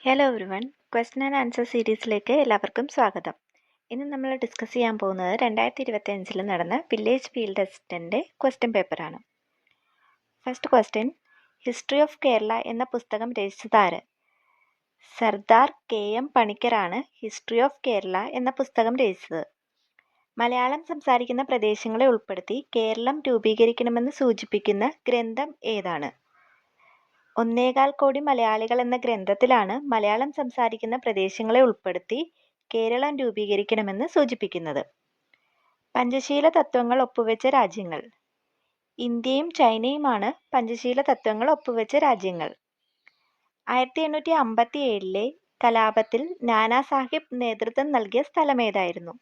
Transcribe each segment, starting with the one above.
Hello everyone, question and answer സീരീസിലേക്ക് എല്ലാവർക്കും സ്വാഗതം. ഇന്ന് നമ്മൾ ഡിസ്കസ് ചെയ്യാൻ പോകുന്നത് 2025 നടന്ന വില്ലേജ് ഫീൽഡ് അസിസ്റ്റൻ്റ് ക്വസ്റ്റ്യൻ പേപ്പറാണ്. First question, history of Kerala എന്ന പുസ്തകം രചിച്ചതാര്? സർദാർ KM പണിക്കറാണ് ഹിസ്റ്ററി ഓഫ് കേരള എന്ന പുസ്തകം രചിച്ചത്. മലയാളം സംസാരിക്കുന്ന പ്രദേശങ്ങളെ ഉൾപ്പെടുത്തി കേരളം രൂപീകരിക്കണമെന്ന് സൂചിപ്പിക്കുന്ന ഗ്രന്ഥം ഏതാണ്? 1.25 കോടി മലയാളികൾ എന്ന ഗ്രന്ഥത്തിലാണ് മലയാളം സംസാരിക്കുന്ന പ്രദേശങ്ങളെ ഉൾപ്പെടുത്തി കേരളം രൂപീകരിക്കണമെന്ന് സൂചിപ്പിക്കുന്നത്. പഞ്ചശീല തത്വങ്ങൾ ഒപ്പുവെച്ച രാജ്യങ്ങൾ. ഇന്ത്യയും ചൈനയുമാണ് പഞ്ചശീല തത്വങ്ങൾ ഒപ്പുവെച്ച രാജ്യങ്ങൾ. 1857 കലാപത്തിൽ നാനാ സാഹിബ് നേതൃത്വം നൽകിയ സ്ഥലമേതായിരുന്നു?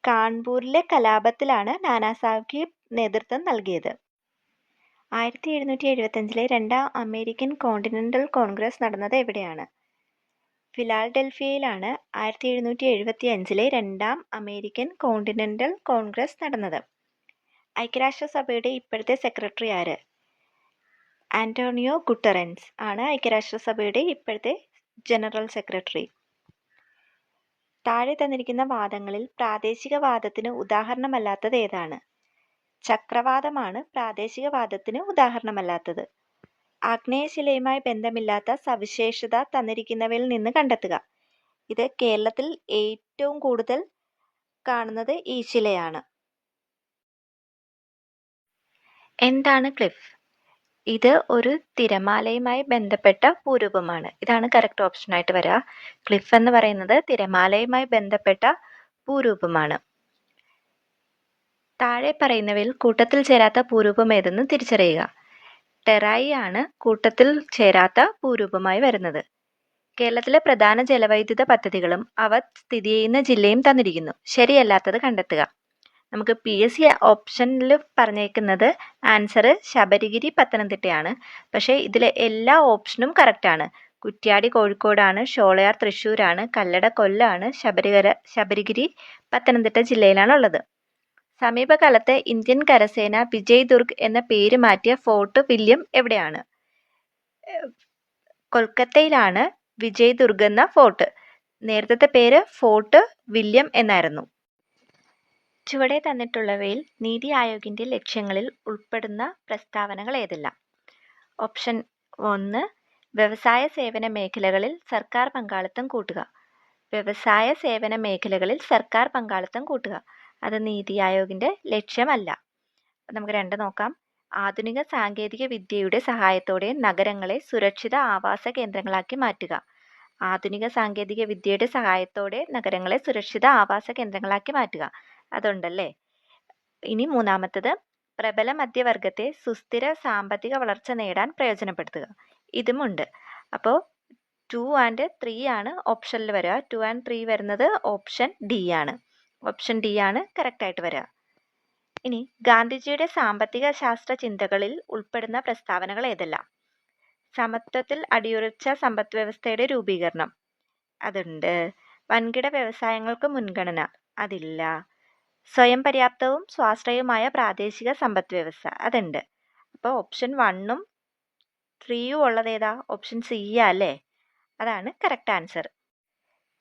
കാൺപൂരിലെ കലാപത്തിലാണ് നാനാ സാഹിബ് നേതൃത്വം നൽകിയത്. 1775 രണ്ടാം അമേരിക്കൻ കോണ്ടിനെന്റൽ കോൺഗ്രസ് നടന്നത് എവിടെയാണ്? ഫിലാഡൽഫിയയിലാണ് 1775 രണ്ടാം അമേരിക്കൻ കോണ്ടിനെന്റൽ കോൺഗ്രസ് നടന്നത്. ഐക്യരാഷ്ട്രസഭയുടെ ഇപ്പോഴത്തെ സെക്രട്ടറി ആര്? ആന്റോണിയോ ഗുട്ടറൻസ് ആണ് ഐക്യരാഷ്ട്രസഭയുടെ ഇപ്പോഴത്തെ ജനറൽ സെക്രട്ടറി. താഴെ തന്നിരിക്കുന്ന വാദങ്ങളിൽ പ്രാദേശികവാദത്തിന് ഉദാഹരണമല്ലാത്തത് ഏതാണ്? ചക്രവാതമാണ് പ്രാദേശികവാദത്തിന് ഉദാഹരണമല്ലാത്തത്. ആഗ്നേയശിലയുമായി ബന്ധമില്ലാത്ത സവിശേഷത തന്നിരിക്കുന്നവയിൽ നിന്ന് കണ്ടെത്തുക. ഇത് കേരളത്തിൽ ഏറ്റവും കൂടുതൽ കാണുന്നത് ഈ ശിലയാണ്. എന്താണ് ക്ലിഫ്? ഇത് ഒരു തിരമാലയുമായി ബന്ധപ്പെട്ട ഭൂരൂപമാണ്. ഇതാണ് കറക്റ്റ് ഓപ്ഷനായിട്ട് വരിക. ക്ലിഫ് എന്ന് പറയുന്നത് തിരമാലയുമായി ബന്ധപ്പെട്ട ഭൂരൂപമാണ്. താഴെ പറയുന്നവയിൽ കൂട്ടത്തിൽ ചേരാത്ത ഭൂരൂപം ഏതെന്ന് തിരിച്ചറിയുക. ടെറായി ആണ് കൂട്ടത്തിൽ ചേരാത്ത ഭൂരൂപമായി വരുന്നത്. കേരളത്തിലെ പ്രധാന ജലവൈദ്യുത പദ്ധതികളും അവ സ്ഥിതി ചെയ്യുന്ന ജില്ലയും തന്നിരിക്കുന്നു. ശരിയല്ലാത്തത് കണ്ടെത്തുക. നമുക്ക് PSC ഓപ്ഷനിൽ പറഞ്ഞേക്കുന്നത് ആൻസർ ശബരിഗിരി പത്തനംതിട്ടയാണ്. പക്ഷേ ഇതിലെ എല്ലാ ഓപ്ഷനും കറക്റ്റാണ്. കുറ്റ്യാടി കോഴിക്കോടാണ്, ഷോളയാർ തൃശ്ശൂരാണ്, കല്ലട കൊല്ലാണ്, ശബരിഗിരി പത്തനംതിട്ട ജില്ലയിലാണുള്ളത്. സമീപകാലത്ത് ഇന്ത്യൻ കരസേന വിജയ് ദുർഗ് എന്ന പേര് മാറ്റിയ ഫോർട്ട് വില്യം എവിടെയാണ്? കൊൽക്കത്തയിലാണ് വിജയ് ദുർഗ് എന്ന ഫോർട്ട്. നേരത്തെ പേര് ഫോർട്ട് വില്യം എന്നായിരുന്നു. ചുവടെ തന്നിട്ടുള്ളവയിൽ നീതി ആയോഗിന്റെ ലക്ഷ്യങ്ങളിൽ ഉൾപ്പെടുന്ന പ്രസ്താവനകൾ ഏതെല്ലാം? ഓപ്ഷൻ 1, വ്യവസായ സേവന മേഖലകളിൽ സർക്കാർ പങ്കാളിത്തം കൂട്ടുക. വ്യവസായ സേവന മേഖലകളിൽ സർക്കാർ പങ്കാളിത്തം കൂട്ടുക. അത് നീതി ആയോഗിന്റെ ലക്ഷ്യമല്ല. നമുക്ക് 2 നോക്കാം. ആധുനിക സാങ്കേതിക വിദ്യയുടെ സഹായത്തോടെ നഗരങ്ങളെ സുരക്ഷിത ആവാസ കേന്ദ്രങ്ങളാക്കി മാറ്റുക. ആധുനിക സാങ്കേതിക വിദ്യയുടെ സഹായത്തോടെ നഗരങ്ങളെ സുരക്ഷിത ആവാസ കേന്ദ്രങ്ങളാക്കി മാറ്റുക. അതുണ്ടല്ലേ. ഇനി 3, പ്രബല മധ്യവർഗത്തെ സുസ്ഥിര സാമ്പത്തിക വളർച്ച നേടാൻ പ്രയോജനപ്പെടുത്തുക. ഇതുമുണ്ട്. അപ്പോൾ 2 and 3 ആണ് ഓപ്ഷനിൽ വരിക. 2 and 3 വരുന്നത് ഓപ്ഷൻ D ആണ്. ഓപ്ഷൻ D ആണ് കറക്റ്റായിട്ട് വരിക. ഇനി ഗാന്ധിജിയുടെ സാമ്പത്തിക ശാസ്ത്ര ചിന്തകളിൽ ഉൾപ്പെടുന്ന പ്രസ്താവനകൾ ഏതെല്ലാം? സമത്വത്തിൽ അടിയുറച്ച സമ്പദ് വ്യവസ്ഥയുടെ രൂപീകരണം. അതുണ്ട്. വൻകിട വ്യവസായങ്ങൾക്ക് മുൻഗണന. അതില്ല. സ്വയം പര്യാപ്തവും സ്വാശ്രയവുമായ പ്രാദേശിക സമ്പദ് വ്യവസ്ഥ. അതുണ്ട്. അപ്പോൾ ഓപ്ഷൻ 1 ഉം 3 ഉള്ളത് ഏതാ? ഓപ്ഷൻ C അല്ലേ? അതാണ് കറക്റ്റ് ആൻസർ.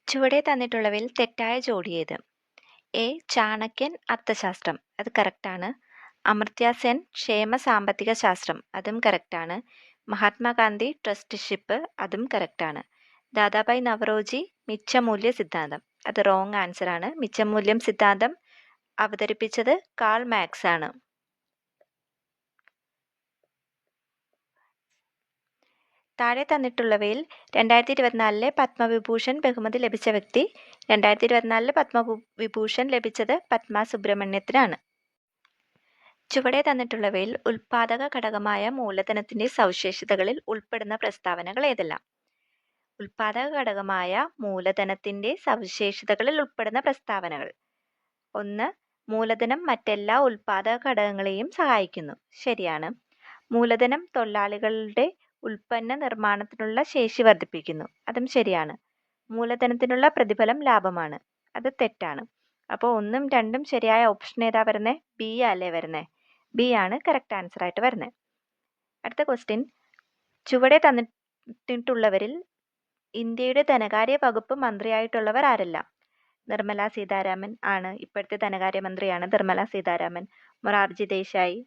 ചുവടെ തന്നിട്ടുള്ളവയിൽ തെറ്റായ ജോഡി ഏത്? A, ചാണക്യൻ അർത്ഥശാസ്ത്രം. അത് കറക്റ്റാണ്. അമർത്യ സെൻ ക്ഷേമ സാമ്പത്തിക ശാസ്ത്രം. അതും കറക്റ്റാണ്. മഹാത്മാഗാന്ധി ട്രസ്റ്റിഷിപ്പ്. അതും കറക്റ്റാണ്. ദാദാഭായ് നവറോജി മിച്ചമൂല്യ സിദ്ധാന്തം. അത് റോങ് ആൻസർ ആണ്. മിച്ചമൂല്യം സിദ്ധാന്തം അവതരിപ്പിച്ചത് കാൾ മാക്സ് ആണ്. താഴെ തന്നിട്ടുള്ളവയിൽ 2024 പത്മവിഭൂഷൺ ബഹുമതി ലഭിച്ച വ്യക്തി. 2024 പത്മവിഭൂഷൺ ലഭിച്ചത് പത്മ സുബ്രഹ്മണ്യത്തിനാണ്. ചുവടെ തന്നിട്ടുള്ളവയിൽ ഉൽപാദക ഘടകമായ മൂലധനത്തിന്റെ സവിശേഷതകളിൽ ഉൾപ്പെടുന്ന പ്രസ്താവനകൾ ഏതെല്ലാം? ഉൽപാദക ഘടകമായ മൂലധനത്തിന്റെ സവിശേഷതകളിൽ ഉൾപ്പെടുന്ന പ്രസ്താവനകൾ. 1, മൂലധനം മറ്റെല്ലാ ഉൽപാദക ഘടകങ്ങളെയും സഹായിക്കുന്നു. ശരിയാണ്. മൂലധനം തൊഴിലാളികളുടെ ഉൽപ്പന്ന നിർമ്മാണത്തിനുള്ള ശേഷി വർദ്ധിപ്പിക്കുന്നു. അതും ശരിയാണ്. മൂലധനത്തിനുള്ള പ്രതിഫലം ലാഭമാണ്. അത് തെറ്റാണ്. അപ്പോൾ 1ഉം 2ഉം ശരിയായ ഓപ്ഷൻ ഏതാ വരുന്നത്? B അല്ലേ വരുന്നത്? B ആണ് കറക്റ്റ് ആൻസർ ആയിട്ട് വരുന്നത്. അടുത്ത ക്വസ്റ്റ്യൻ, ചുവടെ തന്നിട്ടുള്ളവരിൽ ഇന്ത്യയുടെ ധനകാര്യ വകുപ്പ് മന്ത്രിയായിട്ടുള്ളവർ ആരെല്ലാം? നിർമ്മല സീതാരാമൻ ആണ്, ഇപ്പോഴത്തെ ധനകാര്യമന്ത്രിയാണ് നിർമ്മല സീതാരാമൻ. മൊറാർജി ദേശായി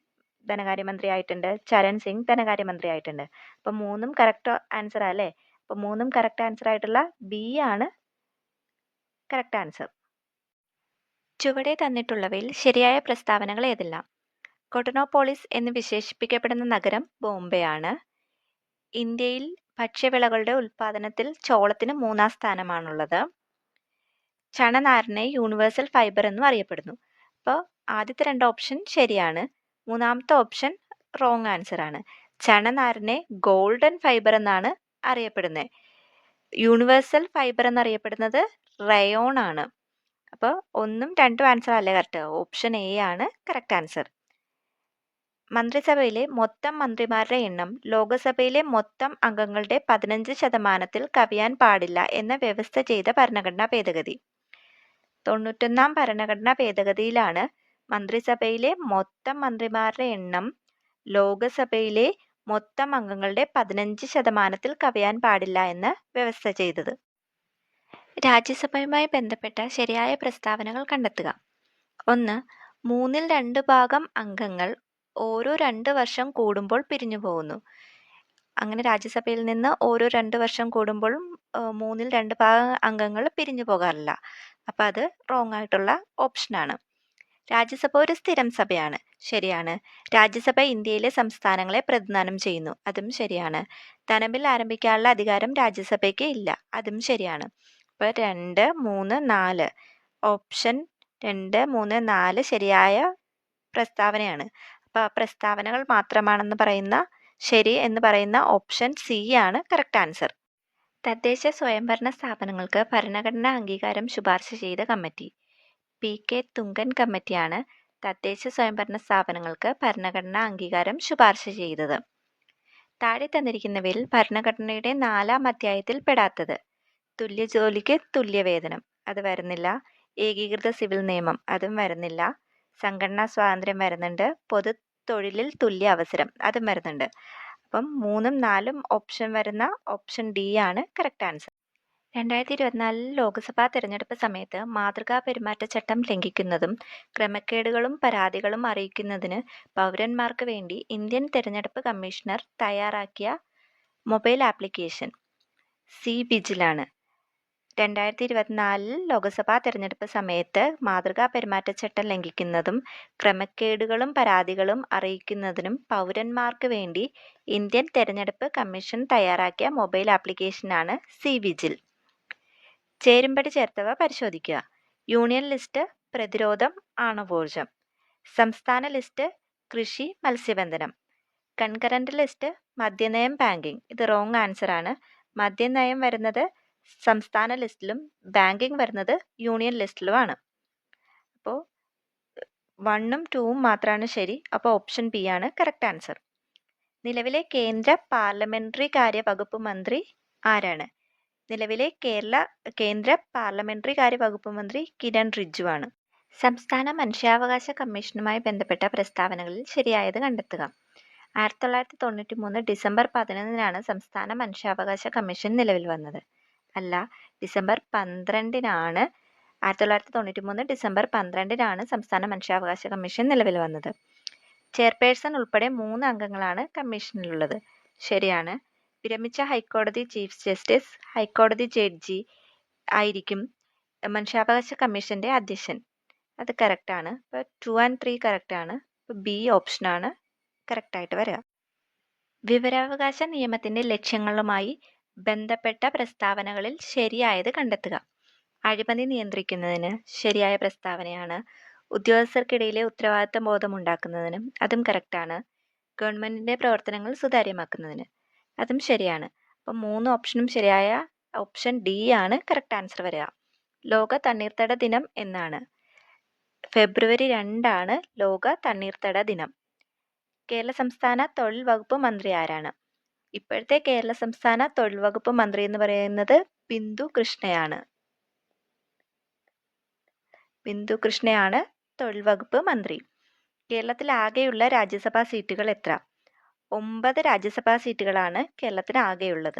ധനകാര്യമന്ത്രി ആയിട്ടുണ്ട്. ചരൺ സിംഗ് ധനകാര്യമന്ത്രി ആയിട്ടുണ്ട്. അപ്പം 3ഉം കറക്റ്റ് ആൻസർ അല്ലേ? അപ്പം 3ഉം കറക്റ്റ് ആൻസർ ആയിട്ടുള്ള ബി ആണ് കറക്റ്റ് ആൻസർ. ചുവടെ തന്നിട്ടുള്ളവയിൽ ശരിയായ പ്രസ്താവനകൾ ഏതെല്ലാം? കൊട്ടനോപോളിസ് എന്ന് വിശേഷിപ്പിക്കപ്പെടുന്ന നഗരം ബോംബെ ആണ്. ഇന്ത്യയിൽ ഭക്ഷ്യവിളകളുടെ ഉൽപ്പാദനത്തിൽ ചോളത്തിന് 3-ാം സ്ഥാനമാണുള്ളത്. ചണനാരിനെ യൂണിവേഴ്സൽ ഫൈബർ എന്നും അറിയപ്പെടുന്നു. അപ്പോൾ ആദ്യത്തെ 2 ഓപ്ഷൻ ശരിയാണ്. 3-ാമത്തെ ഓപ്ഷൻ റോങ് ആൻസർ ആണ്. ചണനാരിനെ ഗോൾഡൻ ഫൈബർ എന്നാണ് അറിയപ്പെടുന്നത്. യൂണിവേഴ്സൽ ഫൈബർ എന്നറിയപ്പെടുന്നത് റയോൺ ആണ്. അപ്പോൾ 1ഉം 2ഉം ആൻസർ അല്ലേ കറക്റ്റ്? ഓപ്ഷൻ എ ആണ് കറക്റ്റ് ആൻസർ. മന്ത്രിസഭയിലെ മൊത്തം മന്ത്രിമാരുടെ എണ്ണം ലോകസഭയിലെ മൊത്തം അംഗങ്ങളുടെ 15% കവിയാൻ പാടില്ല എന്ന വ്യവസ്ഥ ചെയ്ത ഭരണഘടനാ ഭേദഗതി. 91-ാം ഭരണഘടനാ ഭേദഗതിയിലാണ് മന്ത്രിസഭയിലെ മൊത്തം മന്ത്രിമാരുടെ എണ്ണം ലോകസഭയിലെ മൊത്തം അംഗങ്ങളുടെ 15% കവിയാൻ പാടില്ല എന്ന് വ്യവസ്ഥ ചെയ്തത്. രാജ്യസഭയുമായി ബന്ധപ്പെട്ട ശരിയായ പ്രസ്താവനകൾ കണ്ടെത്തുക. 1. 2 ഭാഗം അംഗങ്ങൾ ഓരോ 2 വർഷം കൂടുമ്പോൾ പിരിഞ്ഞു പോകുന്നു. അങ്ങനെ രാജ്യസഭയിൽ നിന്ന് ഓരോ 2 വർഷം കൂടുമ്പോഴും 2 ഭാഗം അംഗങ്ങൾ പിരിഞ്ഞു പോകാറില്ല. അപ്പം അത് റോങ് ആയിട്ടുള്ള ഓപ്ഷനാണ്. രാജ്യസഭ ഒരു സ്ഥിരം സഭയാണ്. ശരിയാണ്. രാജ്യസഭ ഇന്ത്യയിലെ സംസ്ഥാനങ്ങളെ പ്രതിനിധാനം ചെയ്യുന്നു. അതും ശരിയാണ്. ധനബിൽ ആരംഭിക്കാനുള്ള അധികാരം രാജ്യസഭയ്ക്ക് ഇല്ല. അതും ശരിയാണ്. അപ്പോൾ 2, 3, 4 ഓപ്ഷൻ 2, 3, 4 ശരിയായ പ്രസ്താവനയാണ്. അപ്പോൾ ആ പ്രസ്താവനകൾ മാത്രമാണെന്ന് പറയുന്ന ശരി എന്ന് പറയുന്ന ഓപ്ഷൻ സി ആണ് കറക്റ്റ് ആൻസർ. തദ്ദേശ സ്വയംഭരണ സ്ഥാപനങ്ങൾക്ക് ഭരണഘടനാ അംഗീകാരം ശുപാർശ ചെയ്ത കമ്മിറ്റി. PK തുങ്കൻ കമ്മിറ്റിയാണ് തദ്ദേശ സ്വയംഭരണ സ്ഥാപനങ്ങൾക്ക് ഭരണഘടനാ അംഗീകാരം ശുപാർശ ചെയ്തത്. താഴെ തന്നിരിക്കുന്നവയിൽ ഭരണഘടനയുടെ 4-ാം അധ്യായത്തിൽ പെടാത്തത്. തുല്യ ജോലിക്ക് തുല്യവേതനം, അത് വരുന്നില്ല. ഏകീകൃത സിവിൽ നിയമം, അതും വരുന്നില്ല. സംഘടനാ സ്വാതന്ത്ര്യം വരുന്നുണ്ട്. പൊതു തൊഴിലിൽ തുല്യ അവസരം, അതും വരുന്നുണ്ട്. അപ്പം 3ഉം 4ഉം ഓപ്ഷൻ വരുന്ന ഓപ്ഷൻ ഡി ആണ് കറക്റ്റ് ആൻസർ. 2024 ലോക്സഭാ തെരഞ്ഞെടുപ്പ് സമയത്ത് മാതൃകാ പെരുമാറ്റച്ചട്ടം ലംഘിക്കുന്നതും ക്രമക്കേടുകളും പരാതികളും അറിയിക്കുന്നതിന് പൗരന്മാർക്ക് വേണ്ടി ഇന്ത്യൻ തെരഞ്ഞെടുപ്പ് കമ്മീഷണർ തയ്യാറാക്കിയ മൊബൈൽ ആപ്ലിക്കേഷൻ സി വിജിലാണ്. 2024 ലോക്സഭാ തെരഞ്ഞെടുപ്പ് സമയത്ത് മാതൃകാ പെരുമാറ്റച്ചട്ടം ലംഘിക്കുന്നതും ക്രമക്കേടുകളും പരാതികളും അറിയിക്കുന്നതിനും പൗരന്മാർക്ക് വേണ്ടി ഇന്ത്യൻ തെരഞ്ഞെടുപ്പ് കമ്മീഷൻ തയ്യാറാക്കിയ മൊബൈൽ ആപ്ലിക്കേഷനാണ് സി വിജിൽ. ചേരുംപടി ചേർത്തവ പരിശോധിക്കുക. യൂണിയൻ ലിസ്റ്റ് പ്രതിരോധം ആണവോർജം. സംസ്ഥാന ലിസ്റ്റ് കൃഷി മത്സ്യബന്ധനം. കൺകറന്റ് ലിസ്റ്റ് മദ്യനയം ബാങ്കിങ്. ഇത് റോങ് ആൻസർ ആണ്. മദ്യനയം വരുന്നത് സംസ്ഥാന ലിസ്റ്റിലും ബാങ്കിങ് വരുന്നത് യൂണിയൻ ലിസ്റ്റിലുമാണ്. അപ്പോൾ 1ഉം 2ഉം മാത്രമാണ് ശരി. അപ്പോൾ ഓപ്ഷൻ ബി ആണ് കറക്റ്റ് ആൻസർ. നിലവിലെ കേന്ദ്ര പാർലമെന്ററി കാര്യ വകുപ്പ് മന്ത്രി ആരാണ്? നിലവിലെ കേന്ദ്ര പാർലമെന്ററി കാര്യ വകുപ്പ് മന്ത്രി കിരൺ റിജ്ജു ആണ്. സംസ്ഥാന മനുഷ്യാവകാശ കമ്മീഷനുമായി ബന്ധപ്പെട്ട പ്രസ്താവനകളിൽ ശരിയായത് കണ്ടെത്തുക. 1993 ഡിസംബർ 11-നാണ് സംസ്ഥാന മനുഷ്യാവകാശ കമ്മീഷൻ നിലവിൽ വന്നത്. അല്ല, ഡിസംബർ 12-നാണ്. 1993 ഡിസംബർ 12-നാണ് സംസ്ഥാന മനുഷ്യാവകാശ കമ്മീഷൻ നിലവിൽ വന്നത്. ചെയർപേഴ്സൺ ഉൾപ്പെടെ 3 അംഗങ്ങളാണ് കമ്മീഷനിലുള്ളത്. ശരിയാണ്. വിരമിച്ച ഹൈക്കോടതി ചീഫ് ജസ്റ്റിസ്, ഹൈക്കോടതി ജഡ്ജി ആയിരിക്കും മനുഷ്യാവകാശ കമ്മീഷന്റെ അധ്യക്ഷൻ. അത് കറക്റ്റാണ്. ഇപ്പോൾ 2 and 3 കറക്റ്റാണ്. ഇപ്പോൾ ബി ഓപ്ഷനാണ് കറക്റ്റായിട്ട് വരിക. വിവരാവകാശ നിയമത്തിന്റെ ലക്ഷ്യങ്ങളുമായി ബന്ധപ്പെട്ട പ്രസ്താവനകളിൽ ശരിയായത് കണ്ടെത്തുക. അഴിമതി നിയന്ത്രിക്കുന്നതിന് ശരിയായ പ്രസ്താവനയാണ്. ഉദ്യോഗസ്ഥർക്കിടയിലെ ഉത്തരവാദിത്ത ബോധമുണ്ടാക്കുന്നതിനും, അതും കറക്റ്റാണ്. ഗവൺമെന്റിന്റെ പ്രവർത്തനങ്ങൾ സുതാര്യമാക്കുന്നതിന്, അതും ശരിയാണ്. അപ്പം 3 ഓപ്ഷനും ശരിയായ ഓപ്ഷൻ ഡി ആണ് കറക്റ്റ് ആൻസർ വരിക. ലോക തണ്ണീർത്തട ദിനം എന്നാണ്? ഫെബ്രുവരി 2 ലോക തണ്ണീർത്തട ദിനം. കേരള സംസ്ഥാന തൊഴിൽ വകുപ്പ് മന്ത്രി ആരാണ്? ഇപ്പോഴത്തെ കേരള സംസ്ഥാന തൊഴിൽ വകുപ്പ് മന്ത്രി എന്ന് പറയുന്നത് ബിന്ദു കൃഷ്ണയാണ്. ബിന്ദു കൃഷ്ണയാണ് തൊഴിൽ വകുപ്പ് മന്ത്രി. കേരളത്തിൽ ആകെയുള്ള രാജ്യസഭാ സീറ്റുകൾ എത്ര? 9 രാജ്യസഭാ സീറ്റുകളാണ് കേരളത്തിന് ആകെയുള്ളത്.